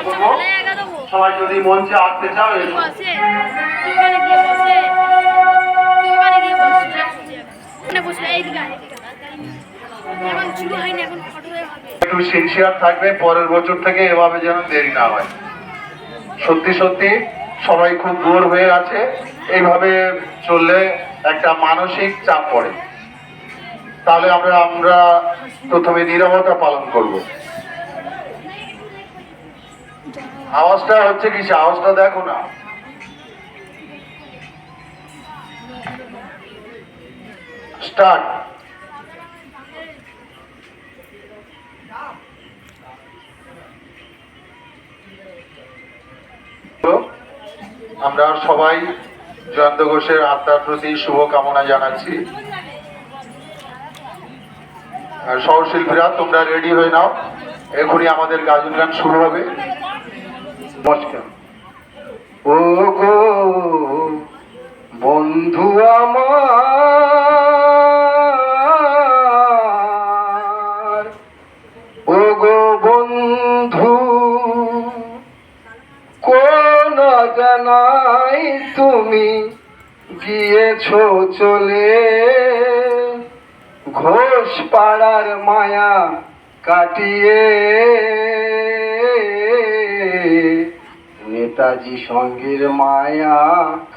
করবো। সবাই যদি মঞ্চে আসতে চাও একটু সিনসিয়ার থাকবে, পরের বছর থেকে এভাবে যেন দেরি না হয়। সত্যি সত্যি সবাই খুব বোর হয়ে আছে, এইভাবে চললে একটা মানসিক চাপ পড়ে। তাহলে আমরা প্রথমে নীরবতা পালন করব। আওয়াজটা হচ্ছে কি, আওয়াজটা দেখো না। স্টার্ট। আমরা সবাই জয়ন্ত ঘোষের আত্মার প্রতি শুভকামনা জানাচ্ছি। সহশিল্পীরা তোমরা রেডি হয়ে নাও, এখনই আমাদের গাজন গান শুরু হবে। নমস্কার। ও গো বন্ধু আমার, ও গো বন্ধু, কোন জানাই তুমি গিয়েছো চলে, ঘোষ পাড়ার মায়া কাটিয়ে নেতাজি সঙ্গের মায়া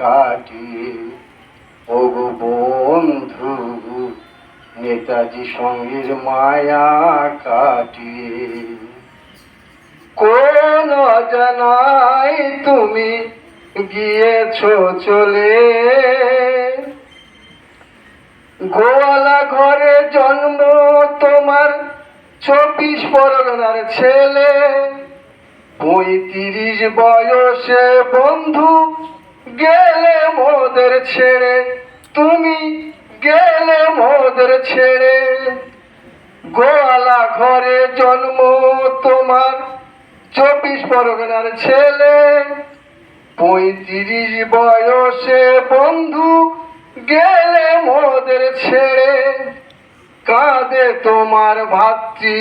কাটিয়ে। ও গো বন্ধু নেতাজি সঙ্গের মায়া কাটিয়ে, কোন জানাই তুমি গিয়েছো চলে, গোয়ালা ঘরে জন্ম তোমার 24 পরগনার ছেলে, 35 বয়সে বন্ধু গেলে মোদের ছেড়ে, তুমি গেলে মোদের ছেড়ে। গোয়ালা ঘরে জন্ম তোমার 24 পরগনার ছেলে, 35 বয়সে বন্ধু গেলে মোদের ছেড়ে। কাঁদে তোমার ভাতৃ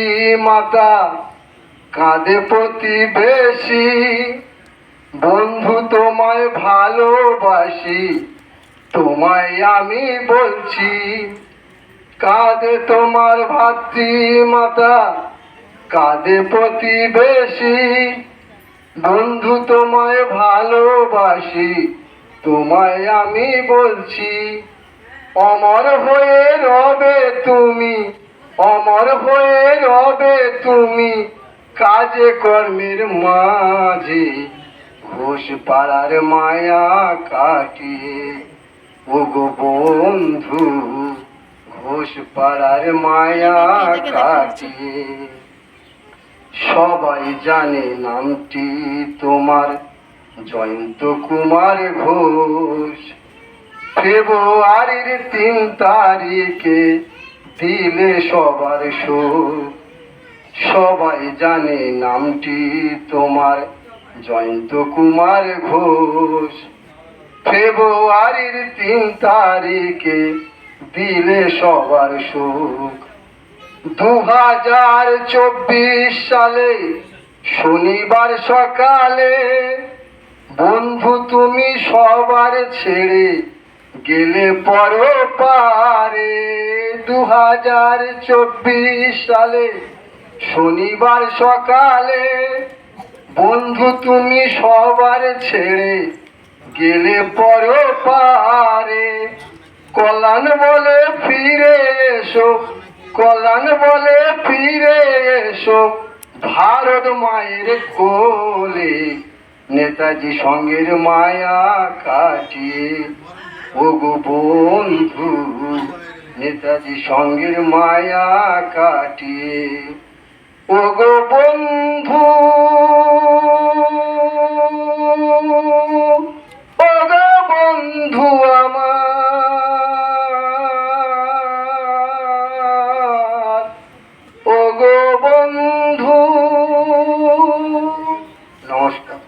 মাতা, কাঁদে প্রতিবেশী, বন্ধু তোমায় ভালোবাসি, তোমায় আমি বলছি। কাঁদে তোমার ভাতৃ মাতা, কাঁদে প্রতিবেশী, বন্ধু তোমায় ভালোবাসি, তোমায় আমি বলছি। অমর হয়ে রবে তুমি, অমর হয়ে রবে তুমি কাজে কর্মের মাঝে, ঘোষ পাড়ার মায়া কাটিয়ে। ও গো বন্ধু ঘোষ পাড়ার মায়া কাটিয়ে। সবাই জানে নামটি তোমার জয়ন্ত কুমার ঘোষ, ফেব্রুয়ারির 3 তারিখে দিলে সবার শোক। সবাই জানে নামটি তোমার জয়ন্ত কুমার ঘোষ, ফেব্রুয়ারির 3 তারিখে দিলে সবার শোক। 2024 সালে শনিবার সকালে বন্ধু তুমি সবার ছেড়ে গেলে পরপারে। 2024 সালে শনিবার সকালে বন্ধু তুমি সবার ছেড়ে গেলে পরপারে। কল্যাণ বলে ফিরে এসো, কল্যাণ বলে ফিরে এসো ভারত মায়ের কোলে, নেতাজি সঙ্গের মায়া কাটিয়ে। ও গো বন্ধু নেতাজি সঙ্গের মায়া কাটিয়ে। ও গো বন্ধু, ও গো বন্ধু আমার, ও গো বন্ধু। নমস্কার।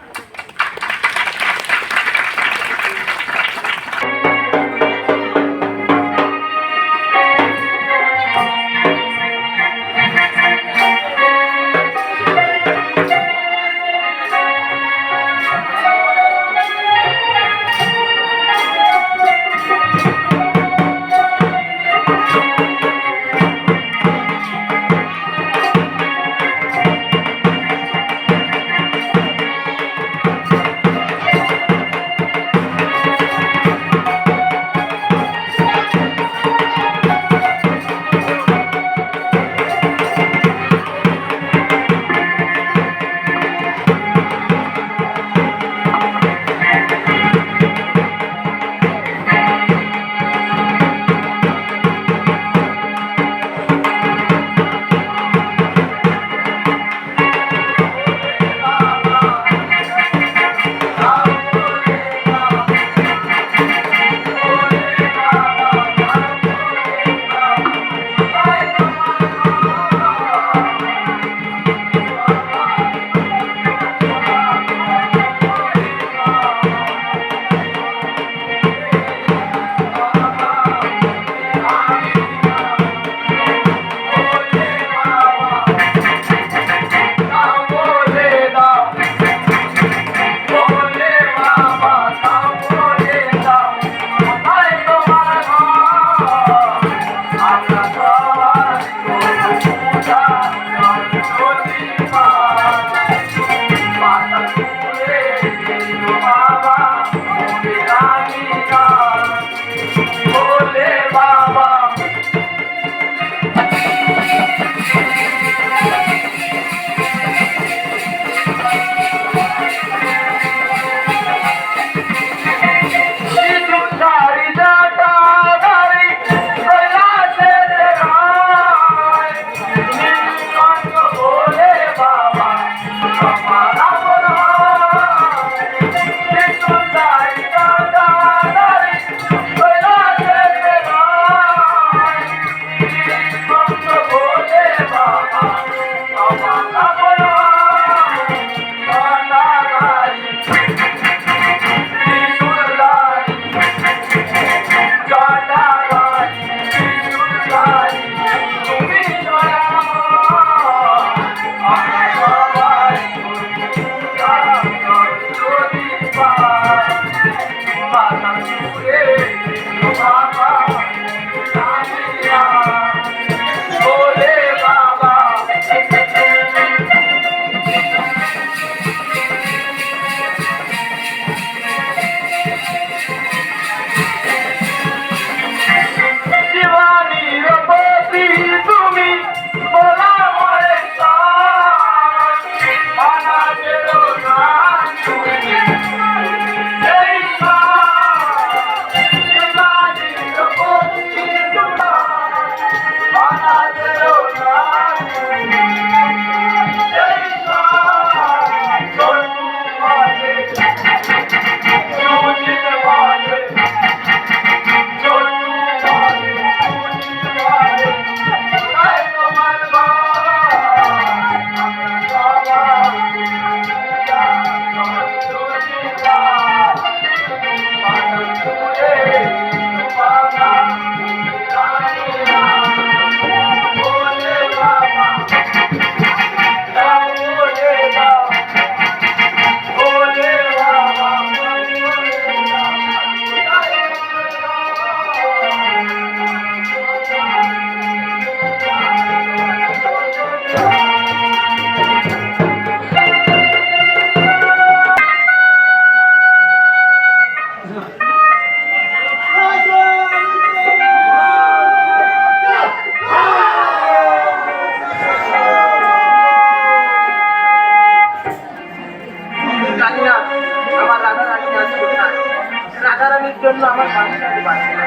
জন্য আমার মানুষটাকে বাঁচতে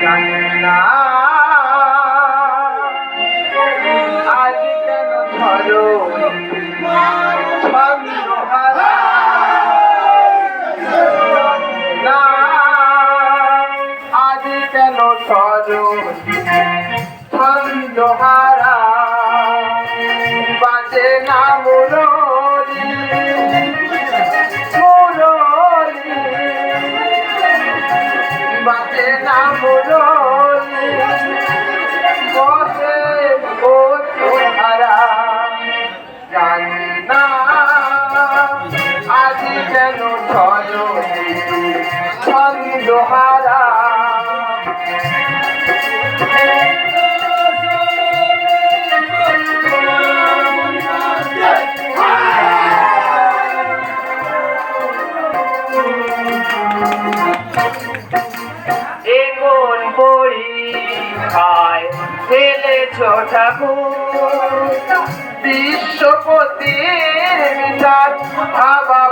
জানি না আজ কেন ধরো ছন্দহারা না আজ কেন ধরো ছন্দহারা বাজে না মুরলি মুরলি বাজে না মুরলি বসে ও তোহারা জানি না আজ কেন ধরো ছন্দহারা এগোন পরীক্ষায় ফেলেছ ঠাকুর বিশ্বপতির বিচার ভাবা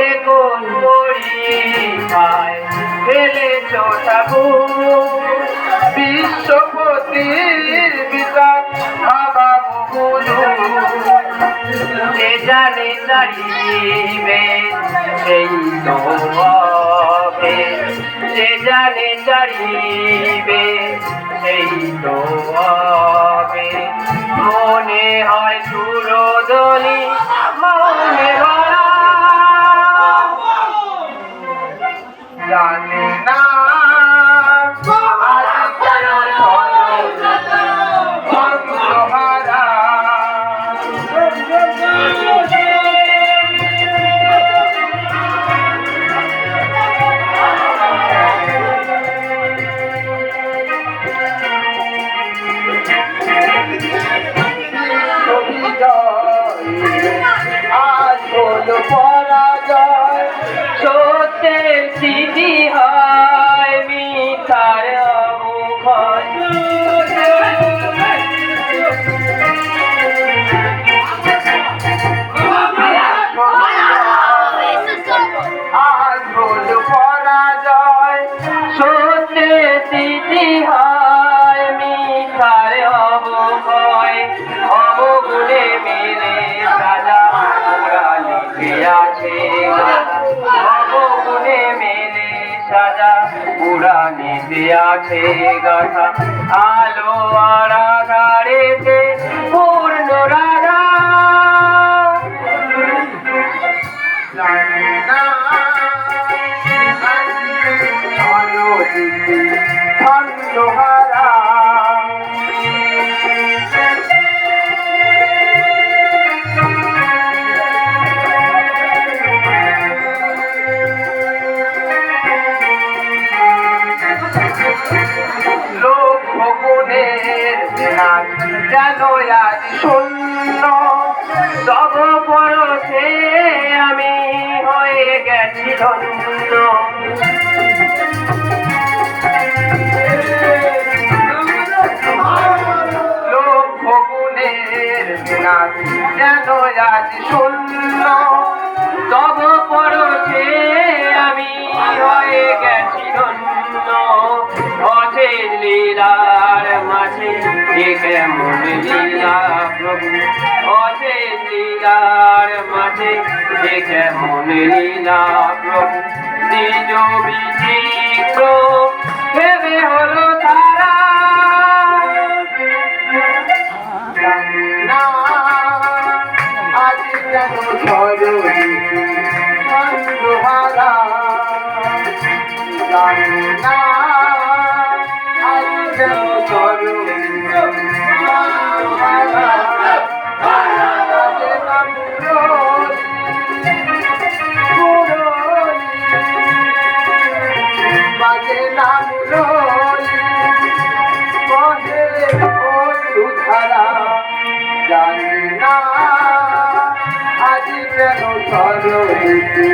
এগোন পরীক্ষায় ফেলেছ ঠাকুর বিশ্বপতির বিচার ভাবা যে জানে চারিবে সেই তো হবে যে জানে চারিবে সেই তো হবে মনে হয় সুরদলি মনে ভরা জানি না আজ কেন ছন্দহারা আজ হলো পরাজয় সত্যের স্মৃতি হয় মিথার মুখর আজ হলো পরাজয় সত্যের স্মৃতি হয় মিথার অবক্ষয় অবগুণে মেলে সাজা পুরাণীতে আছে অবগুণে মেলে সাজা পুরাণীতে আছে গাথা আলো আড়াগাড়েতে পূর্ণ রাধা জানি না ছন্দহারা লোক ভগুনের নাচ যেন আজ শূন্য সব পরশে আমি হয়ে গেছি ধন্য লোক ভগুনের নাচ যেন আজ শূন্য সব পরশে আমি হয়ে গেছি ধন্য অচেন লীলার মাঝে কেমন লীলা প্রভু অচেন লীলার মাঝে কেমন লীলা প্রভু নিজ বিচিত্র ভেবে হলো তারা না আজ কেন ছন্দহারা জানি না আজ কেন বাজে না মুরলি বহে ও সুধারা জানি না আজ কেন সরস্বতী